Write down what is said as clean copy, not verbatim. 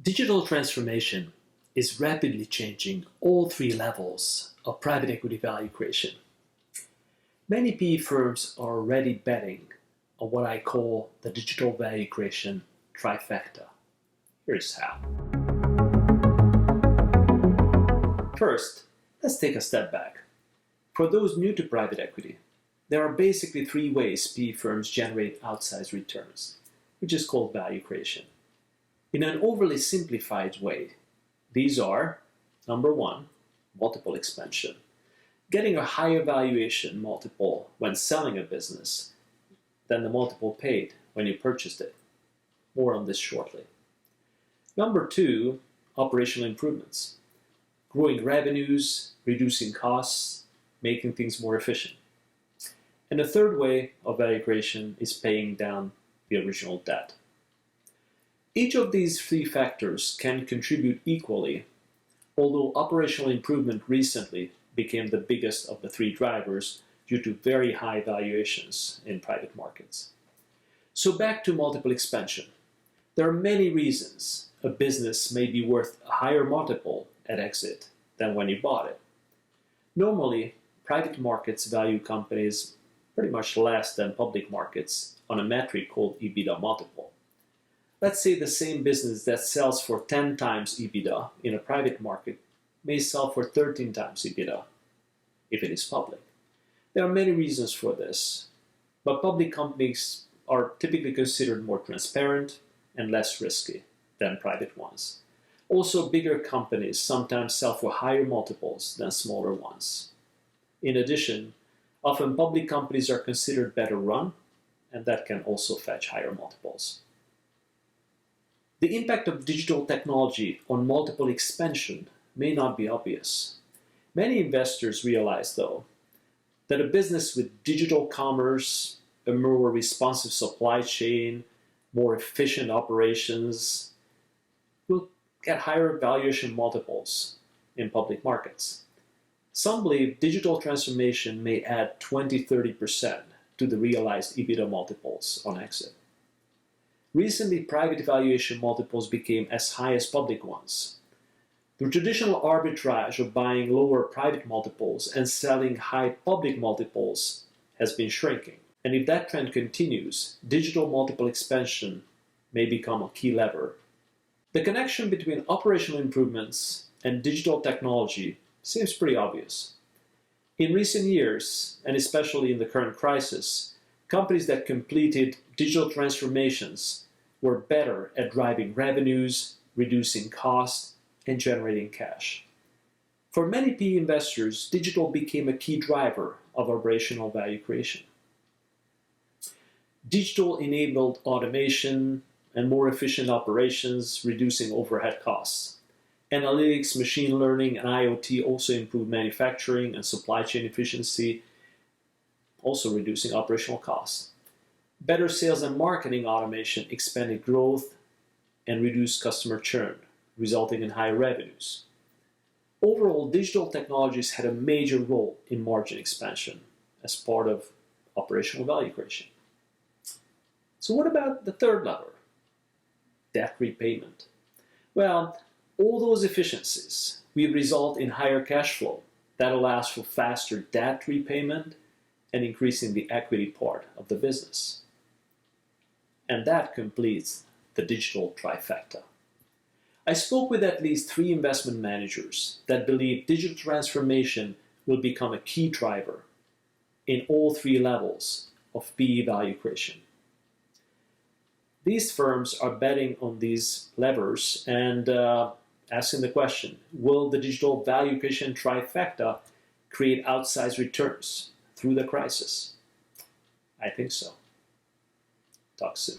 Digital transformation is rapidly changing all three levels of private equity value creation. Many PE firms are already betting on what I call the digital value creation trifecta. Here's how. First, let's take a step back. For those new to private equity, there are basically three ways PE firms generate outsized returns, which is called value creation. In an overly simplified way, these are, number one, multiple expansion. Getting a higher valuation multiple when selling a business than the multiple paid when you purchased it. More on this shortly. Number two, operational improvements. Growing revenues, reducing costs, making things more efficient. And the third way of value creation is paying down the original debt. Each of these three factors can contribute equally, although operational improvement recently became the biggest of the three drivers due to very high valuations in private markets. So back to multiple expansion. There are many reasons a business may be worth a higher multiple at exit than when you bought it. Normally, private markets value companies pretty much less than public markets on a metric called EBITDA multiple. Let's say the same business that sells for 10 times EBITDA in a private market may sell for 13 times EBITDA if it is public. There are many reasons for this, but public companies are typically considered more transparent and less risky than private ones. Also, bigger companies sometimes sell for higher multiples than smaller ones. In addition, often public companies are considered better run, and that can also fetch higher multiples. The impact of digital technology on multiple expansion may not be obvious. Many investors realize, though, that a business with digital commerce, a more responsive supply chain, more efficient operations will get higher valuation multiples in public markets. Some believe digital transformation may add 20-30% to the realized EBITDA multiples on exit. Recently, private valuation multiples became as high as public ones. The traditional arbitrage of buying lower private multiples and selling high public multiples has been shrinking. And if that trend continues, digital multiple expansion may become a key lever. The connection between operational improvements and digital technology seems pretty obvious. In recent years, and especially in the current crisis, companies that completed digital transformations were better at driving revenues, reducing costs, and generating cash. For many PE investors, digital became a key driver of operational value creation. Digital enabled automation and more efficient operations, reducing overhead costs. Analytics, machine learning, and IoT also improved manufacturing and supply chain efficiency, also reducing operational costs. Better sales and marketing automation expanded growth and reduced customer churn, resulting in higher revenues. Overall, digital technologies had a major role in margin expansion as part of operational value creation. So what about the third lever? Debt repayment. Well, all those efficiencies will result in higher cash flow that allows for faster debt repayment and increasing the equity part of the business. And that completes the digital trifecta. I spoke with at least 3 investment managers that believe digital transformation will become a key driver in all 3 levels of PE value creation. These firms are betting on these levers and asking the question, will the digital value creation trifecta create outsized returns through the crisis? I think so. Talk soon.